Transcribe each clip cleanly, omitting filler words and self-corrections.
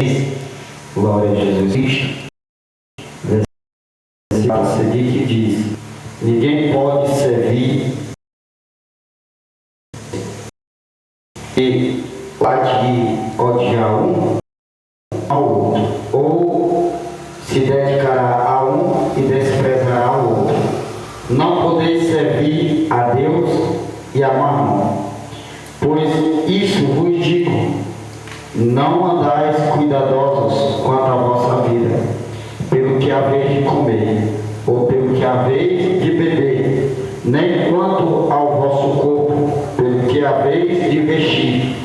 diz, glória a Jesus Cristo, versículo a seguir que diz: ninguém pode servir e odiar um ao outro, ou se dedicará a um e desprezará o outro. Não podeis servir a Deus e a Mamon, pois isso vos digo: não andais cuidadosos quanto à vossa vida, pelo que haveis de comer, ou pelo que haveis de beber, nem quanto ao vosso corpo, pelo que haveis de vestir.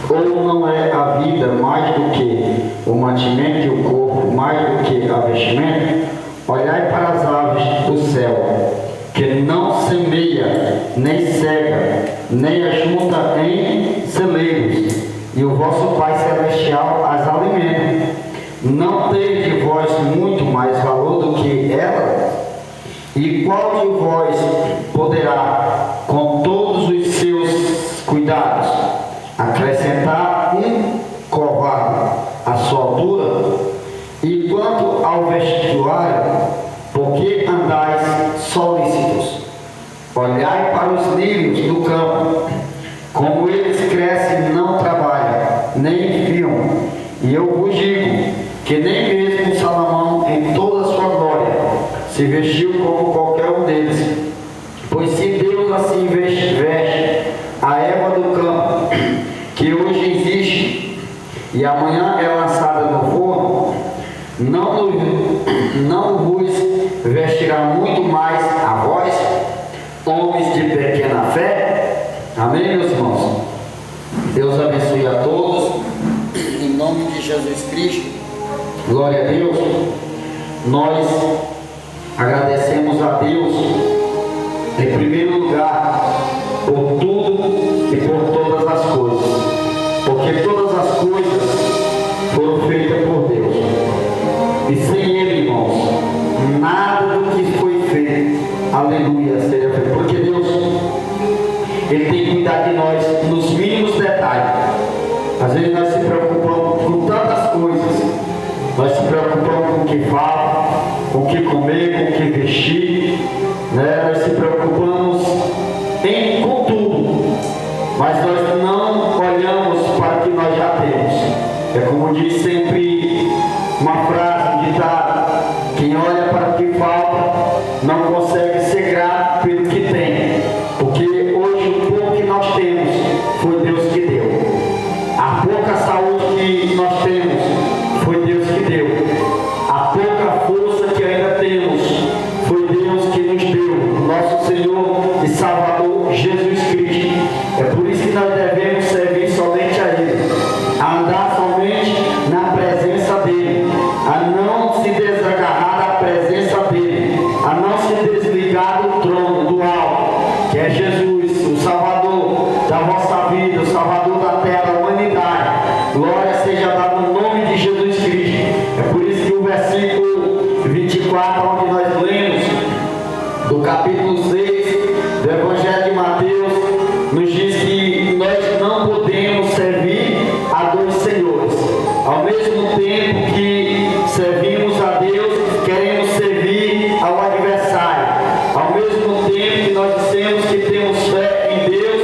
Ou não é a vida mais do que o mantimento e o corpo mais do que a vestimenta? Olhai para as aves do céu, que não semeia, nem cega, nem ajunta em celeiros, e o vosso Pai Celestial as alimenta. Não tendes de vós muito mais valor do que ela? E qual de vós poderá, com todos os seus cuidados, acrescentar um covarde à sua altura? E quanto ao vestuário, por que andais solícitos? Olhai para os lírios do campo, como eles crescem e não trabalham, nem enfiam. E eu vos digo que nem mesmo Salomão, em toda a sua glória, se vestiu como qualquer um deles. Pois se Deus assim veste a erva do campo, que hoje existe e amanhã é lançada no forno, não vos vestirá muito mais a vós, homens de pequena fé? Amém, meus irmãos? Deus abençoe a todos, em nome de Jesus Cristo. Glória a Deus. Nós agradecemos a Deus, em primeiro lugar, por tudo e por todas as coisas, porque todas as coisas foram feitas por Deus, e sem Ele, irmãos, nada do que foi feito, aleluia, seria feito, porque Deus, Ele tem cuidado de nós nos mínimos detalhes. Às vezes nós se preocupamos com tantas coisas, nós se preocupamos com o que fala, com o que comer, com o que vestir, né? Nós se preocupamos com tudo, mas nós não olhamos para o que nós já temos. É como diz sempre uma frase, um ditado: quem olha para o que falta não consegue ser grato pelo que tem, porque hoje o pouco que nós temos foi Deus que deu. A pouca saúde que nós temos foi Deus que deu. A pouca força que ainda temos foi Deus que nos deu, nosso Senhor e Salvador Jesus Cristo. É por isso que nós devemos servir somente a Ele, a andar somente na presença dEle, a não se desagarrar da presença dEle, a não se desligar do trono, do alto, que é Jesus, o Salvador da vossa vida, o Salvador da terra, da humanidade. Glória seja dada no nome de Jesus Cristo. É por isso que o versículo 24, onde nós lemos, do capítulo 6 do Evangelho de Mateus, nos diz que nós não podemos servir a dois senhores. Ao mesmo tempo que servimos a Deus, queremos servir ao adversário. Ao mesmo tempo que nós dissemos que temos fé em Deus,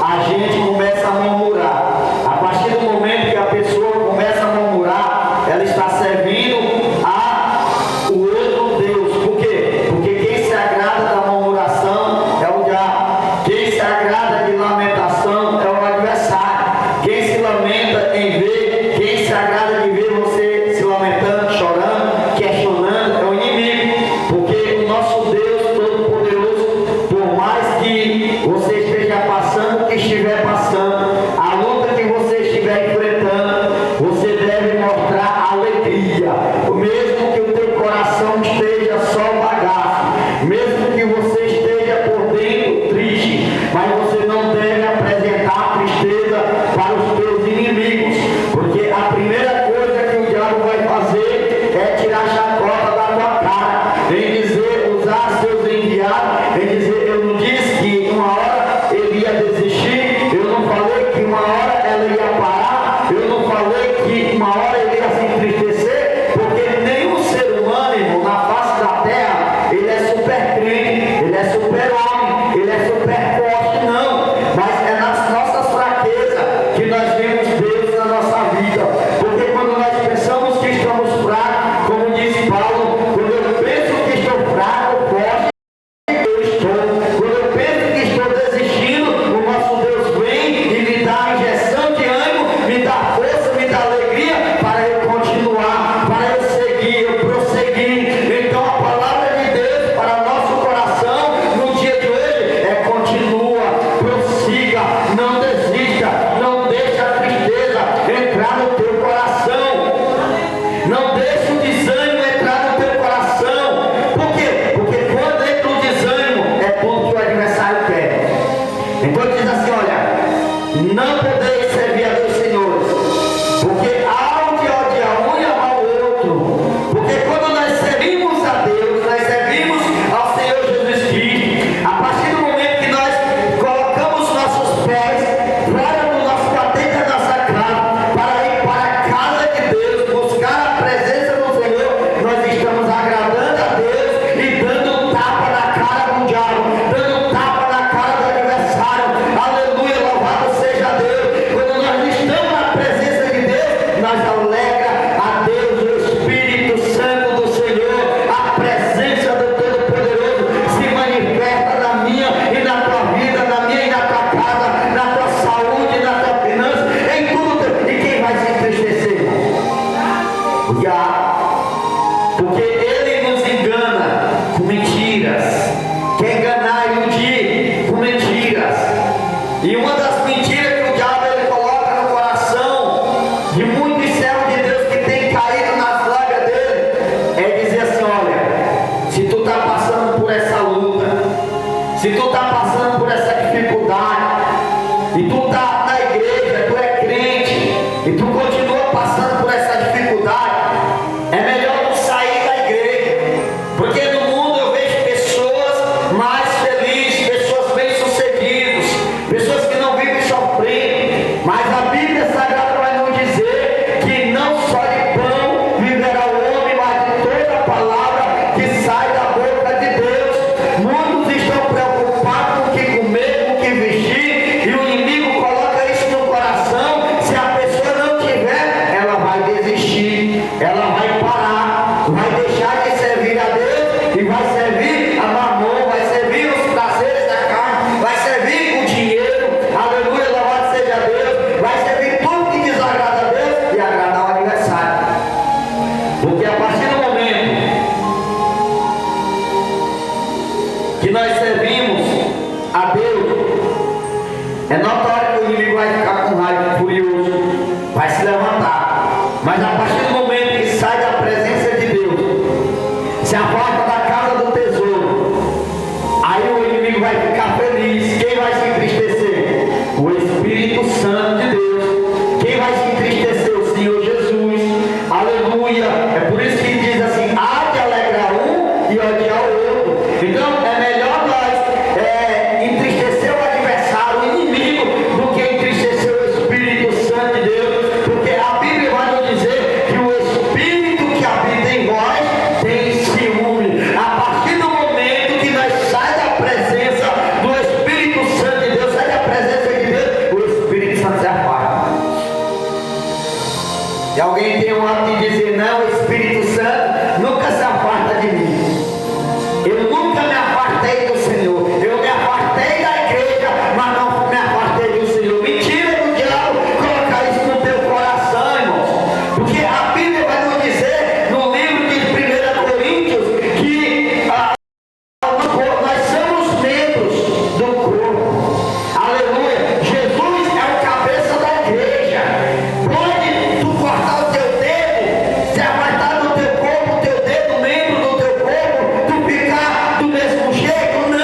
a gente começa a murmurar. A partir do momento que a pessoa começa a murmurar, ela está servindo a o outro Deus. Por quê? Porque quem se agrada da murmuração é o diabo. Quem se agrada de lamentação é o adversário. Quem se lamenta em ver, quem se agrada de ver você se lamentando, chorando, questionando, é o inimigo. Porque o nosso Deus Todo-Poderoso, por mais que você esteja passando o que estiver passando, a luta que você estiver enfrentando, você deve mostrar alegria. Mesmo que o teu coração esteja só bagaço, mesmo que você esteja por dentro triste, mas você não deve apresentar tristeza para os teus inimigos, porque a primeira coisa que o diabo vai fazer é tirar a chacota da tua cara, em dizer, usar seus enviados, em dizer: eu não disse que uma hora ele ia desistir, eu não falei que uma hora ela ia parar, eu não falei que uma hora ele e tu continua passando por essa dificuldade, é melhor tu sair da igreja, porque no mundo eu vejo pessoas mais felizes, pessoas bem-sucedidas, pessoas que não vivem sofrendo, mas a Bíblia Sagrada vai nos dizer que não só de pão viverá o homem, mas de toda a palavra que sai da boca de Deus. Muitos estão preocupados com o que comer, com o que vestir, e o inimigo coloca isso no coração. Se a pessoa não tiver, ela vai desistir, ela vai parar, vai deixar de servir a Deus e vai servir a mamon, vai servir os prazeres da carne, vai servir o dinheiro, aleluia, louvado seja Deus, vai servir tudo que desagrada a Deus e agradar o adversário. Porque a partir do momento que nós servimos a Deus, é notório que o inimigo vai ficar com raiva, furioso, vai se levantar. Mas a partir do momento que sai da presença de Deus, se afasta da casa do tesouro, aí o inimigo vai ficar feliz. Quem vai se entristecer? O Espírito Santo de Deus. Quem vai se entristecer? O Senhor Jesus. Aleluia. É por isso que diz assim: há de alegrar um e odiar o outro. Então é melhor nós entristecer o adversário, o inimigo, do que entristecer o Espírito Santo de Deus, porque a Bíblia vai nos dizer que o Espírito que habita em vós tem ciúme. A partir do momento que nós sai da presença do Espírito Santo de Deus, sai da presença de Deus, o Espírito Santo se afasta. E alguém tem o hábito de dizer: não, o Espírito Santo nunca se afasta de mim. Eu nunca me afastei do Senhor. Eu me afastei da igreja, mas não me afastei do Senhor. Mentira do diabo colocar isso no teu coração, irmãos. Porque a Bíblia vai nos dizer no livro de 1 Coríntios que nós somos membros do corpo. Aleluia. Jesus é o cabeça da igreja. Pode tu cortar o teu dedo, se afastar do teu corpo, o teu dedo, membro do teu corpo, tu ficar do mesmo jeito?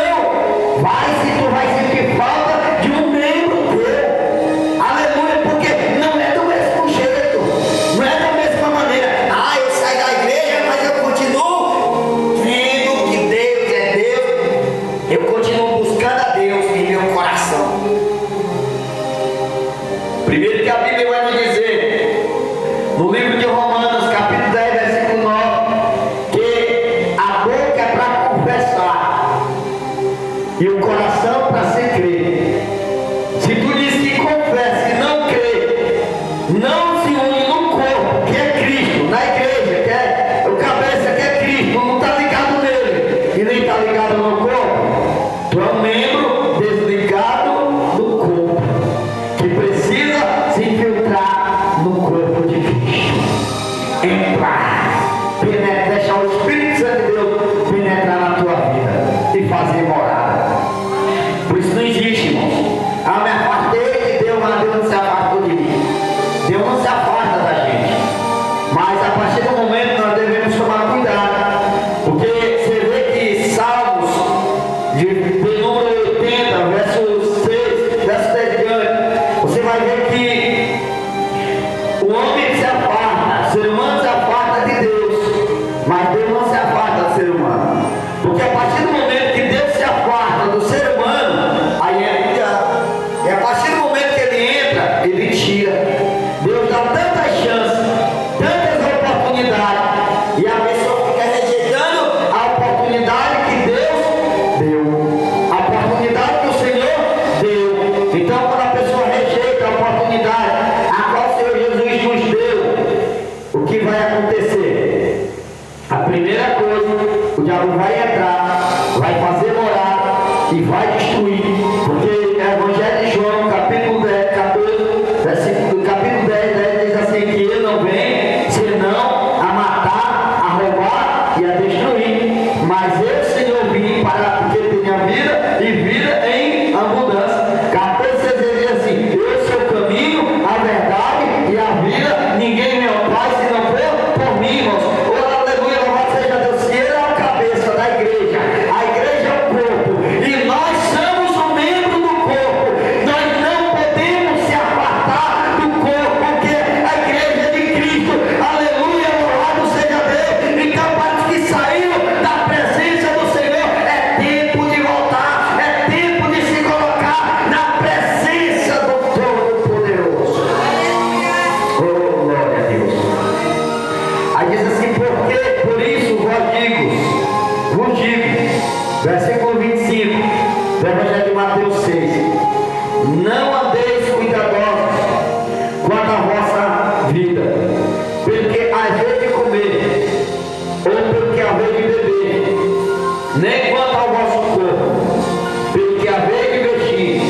Aí diz assim: porque por isso vos digo, versículo 25 do Evangelho de Mateus 6: não andeis cuidadosos quanto à vossa vida, porque haveis de comer, ou porque haveis de beber, nem quanto ao vosso corpo, porque haveis de vestir.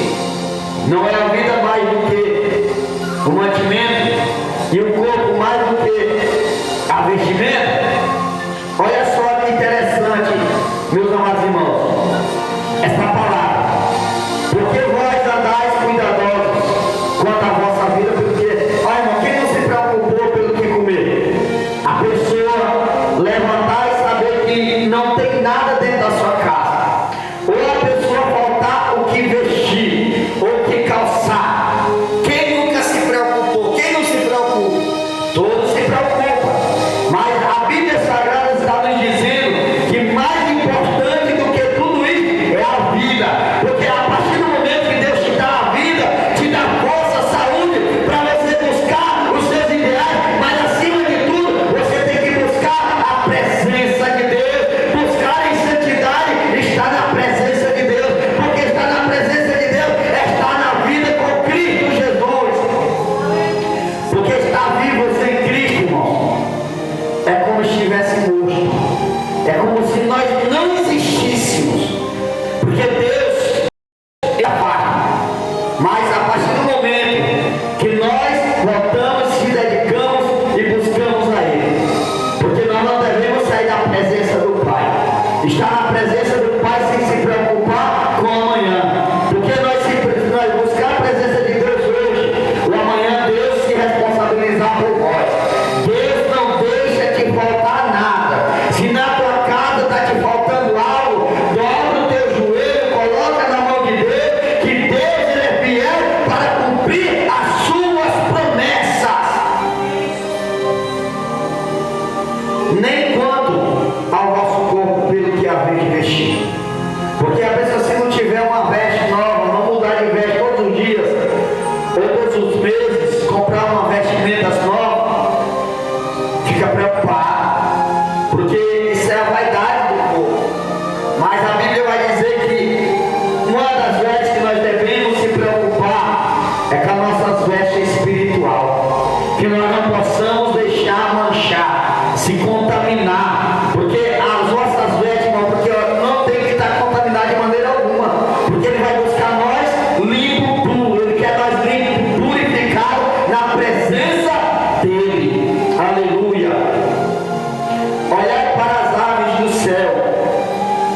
Não é a vida mais do que o mantimento, e o corpo mais do que a vestimenta? Olha só que interessante, meus amados irmãos, esta palavra: porque vós andais cuidadosos quanto à vossa vida, porque, olha irmão, quem não se preocupou pelo que comer? A pessoa levantar e saber que não tem nada dentro da sua casa, ou a pessoa faltar o que vestir, ou o que calçar. Quem nunca se preocupou? Quem não se preocupa? Todos se preocupam, mas a Bíblia Sagrada está nos dizendo que mais importante do que tudo isso é a vida, porque a partir do momento que Deus te dá a vida, te dá força, saúde, para você buscar os seus ideais, mas acima de tudo, você tem que buscar a presença de Deus. Buscar em santidade, estar na presença de Deus, porque estar na presença de Deus é estar na vida com Cristo Jesus, porque estar vivo sem Cristo, irmão, é como se estivesse morto, é como se nós não existíssemos, porque Deus é a parte. Mas a partir do momento que nós voltamos, se dedicamos e buscamos a Ele, porque nós não devemos sair da presença do Pai, estar na presença do Pai sem se preocupar com o amanhã, porque nós buscar a presença de Deus hoje, o amanhã Deus se responsabilizar por nós. Deus não deixa te faltar nada. Se na tua casa está te faltando algo, dobra o teu joelho, coloca na mão de Deus, que Deus ele é fiel para cumprir as suas promessas. Nem quanto ao vosso corpo pelo que haveis de vestir, porque a pessoa, se não tiver uma veste nova, não mudar de veste todos os dias, ou todos os meses, comprar uma vestimenta nova, fica preocupado, porque isso é a vaidade do povo. Mas a Bíblia vai dizer que uma das vestes que nós devemos se preocupar é com a nossa veste espiritual, que nós não possamos deixar manchar, se contaminar, porque as nossas vestes, irmão, porque não tem que estar contaminado de maneira alguma, porque Ele vai buscar nós limpo, puro. Ele quer nós limpo, purificado na presença dEle. Aleluia. Olhai para as aves do céu,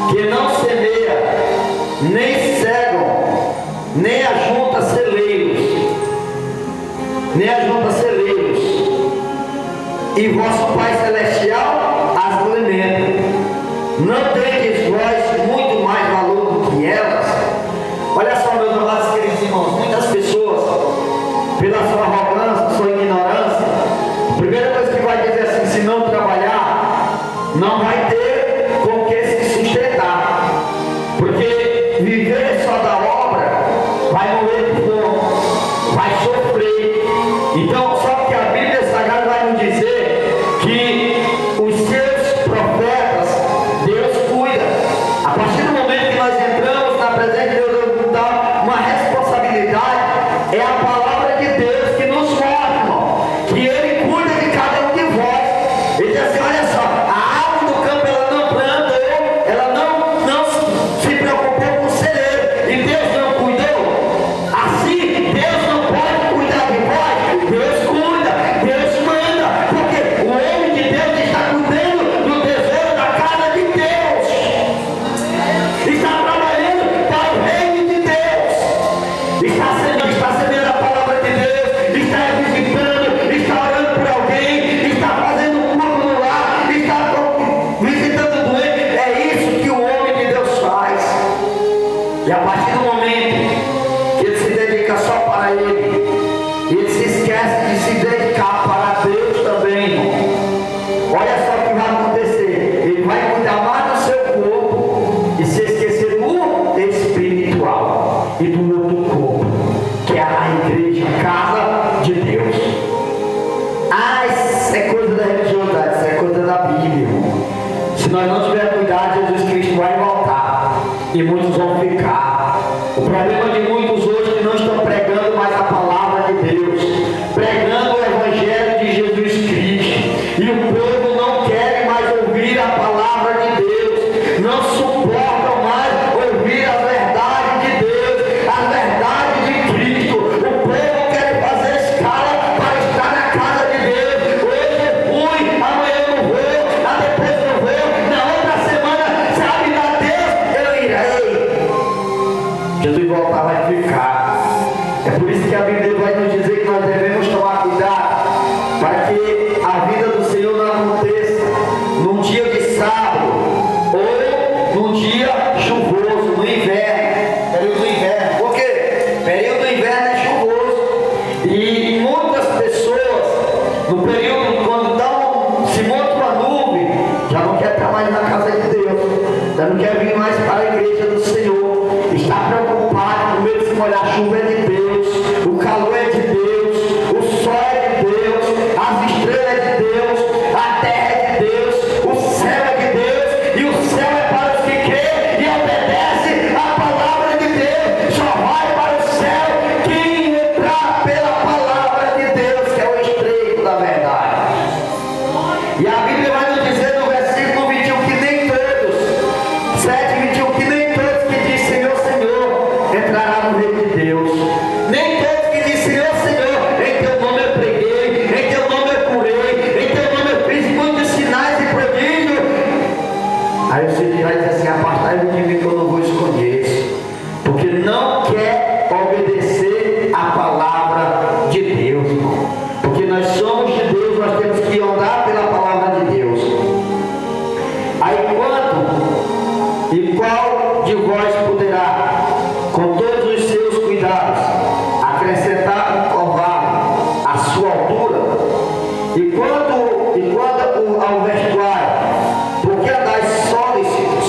que não semeia, nem cegam, nem ajunta celeiros, e vosso Pai Celestial as alimenta. Não tendes vós muito mais valor do que elas? Olha só, meus amados queridos irmãos, muitas pessoas, pela sua arrogância, sua ignorância, a primeira coisa que vai dizer assim: se não trabalhar, não vai ter com que se sustentar, porque viver só da obra vai morrer de fome, vai sofrer. Então, só que a Bíblia Sagrada vai nos dizer que os seus profetas, Deus cuida. A partir do momento que nós entramos na presença de Deus, Deus dá uma responsabilidade. É a palavra de Deus que nos mostra, irmão, que Ele cuida de cada um de vós. Ele diz assim: olha só, a árvore do campo ela não planta, ela não se preocupou com o celeiro, e Deus não cuidou. Assim, Deus não pode cuidar de vós. Deus cuida, Deus manda, porque o homem de Deus está cuidando do tesouro da casa de Deus, está trabalhando para o reino de Deus, está semeando a palavra de Deus, está visitando, está orando por alguém, está fazendo um culto no lar, está visitando o doente. É isso que o homem de Deus faz. E a partir do momento que ele se dedica só para Ele, ele se esquece de se dedicar para Deus também, irmão. Olha só o que vai acontecer: ele vai cuidar mais do seu corpo e se esquecer do espiritual e do outro corpo, que é a igreja, a casa de Deus. Ah, isso é coisa da religiosidade, isso é Se nós não tivermos cuidado, Jesus Cristo vai voltar e muitos vão ficar. O problema de muitos hoje é que não estão pregando mais a palavra de Deus, pregando o Evangelho de Jesus Cristo, e o povo não quer mais ouvir a palavra de Deus, não suportam mais ouvir a verdade de Deus, a verdade de Cristo. O povo quer fazer escala para estar na casa de Deus. Hoje eu fui, amanhã eu não vou, depois eu não vou, na outra semana, sabe, da Deus, eu irei. Jesus voltar vai ficar. É por isso que a Bíblia vai nos dizer que nós devemos tomar cuidado para que a vida do Senhor não aconteça num dia de sábado ou num dia chuvoso, no inverno, período do inverno. Por quê? Período do inverno é chuvoso e muitas pessoas no período quando se monta uma nuvem já não quer estar mais na casa de Deus, já não quer vir mais para a igreja do Senhor, está preocupado, com medo de se molhar. A chuva é de Deus, o calor é de Deus, o sol é de Deus, as estrelas é de Deus, a terra é de Deus, o céu é de Deus, e o céu é para os que creem e obedecem a palavra de Deus. Só vai para o céu quem entrar pela palavra de Deus, que é o estreito da verdade. E a Bíblia vai nos dizer no versículo 21 que nem todos, 7:21, que nem todos que dizem Senhor, Senhor, entrará no reino de Deus. Nem todos que dizem Senhor, Senhor, em teu nome eu preguei, em teu nome eu curei, em teu nome eu fiz muitos sinais e prodígios. Aí você vai dizer assim: apartai-vos de mim que eu não vos conheço, porque não quer obedecer a palavra de Deus, irmão. Porque nós somos de Deus, nós temos que andar pela palavra de Deus. Aí quanto e qual de vós poderá, com todos os seus cuidados, acrescentar um cavalo à sua altura? E quanto ao vestuário, porque andais solícitos?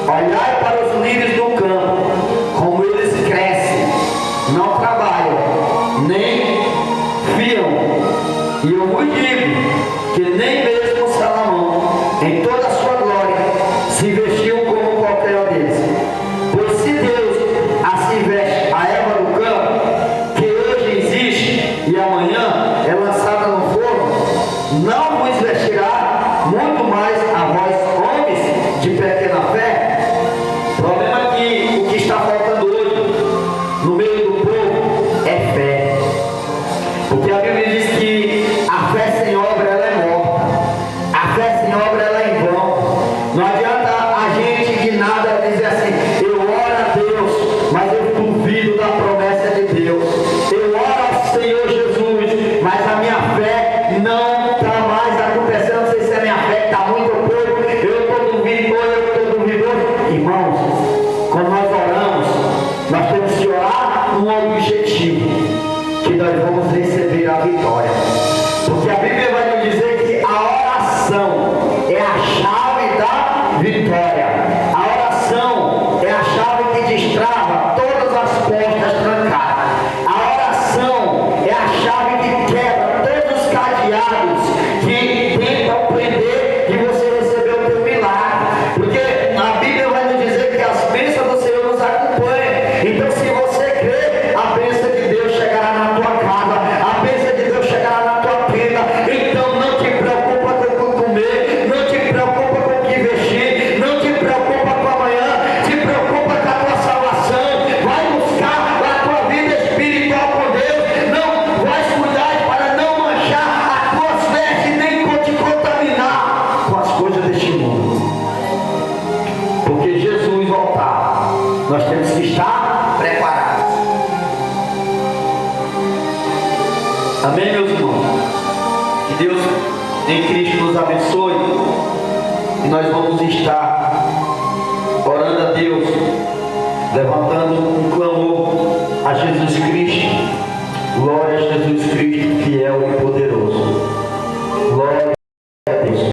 Olhai para os lírios do campo, como eles crescem, não trabalham, nem fiam. E eu vos digo que nem mesmo Salomão, em toda a sua glória, se vestiu como qualquer um deles. Pois se Deus assim veste a erva do campo, que hoje existe e amanhã é lançada no forno, não vos vestirá muito mais a vós, homens de pequena fé? O problema é que o que está faltando hoje no meio do povo é fé. Porque a Bíblia diz que a fé sem obra ela é morta, a fé sem obra ela é em vão. Não adianta a gente de nada dizer assim: eu oro a Deus, mas eu duvido da promessa de Deus. Eu oro ao Senhor Jesus, mas a minha fé não está mais acontecendo. Não sei se a minha fé está muito ou pouco. Eu estou duvidoso. Irmãos, quando nós oramos, nós temos que orar com um objetivo, que nós vamos receber a vitória. Porque a Bíblia vai nos dizer que a oração é a chave da vitória. A oração é a chave que destrava todas as portas trancadas. A oração é a chave que quebra todos os cadeados que tentam prender e você receber o teu milagre. Porque a Bíblia vai nos dizer que as bênçãos do Senhor nos acompanham. Então, se você crê, a bênção de Deus chegará na tua casa, a bênção de Deus chegará na tua tenda. Então não te preocupa com o que comer, não te preocupa com o que vestir, não te preocupa com amanhã, te preocupa com a tua salvação. Vai buscar a tua vida espiritual com Deus, não vai cuidar para não manchar as tuas vestes, nem te contaminar com as coisas deste mundo. Porque Jesus voltar, nós temos que estar preparados. Amém, meus irmãos? Que Deus em Cristo nos abençoe e nós vamos estar orando a Deus, levantando um clamor a Jesus Cristo. Glória a Jesus Cristo, fiel e poderoso. Glória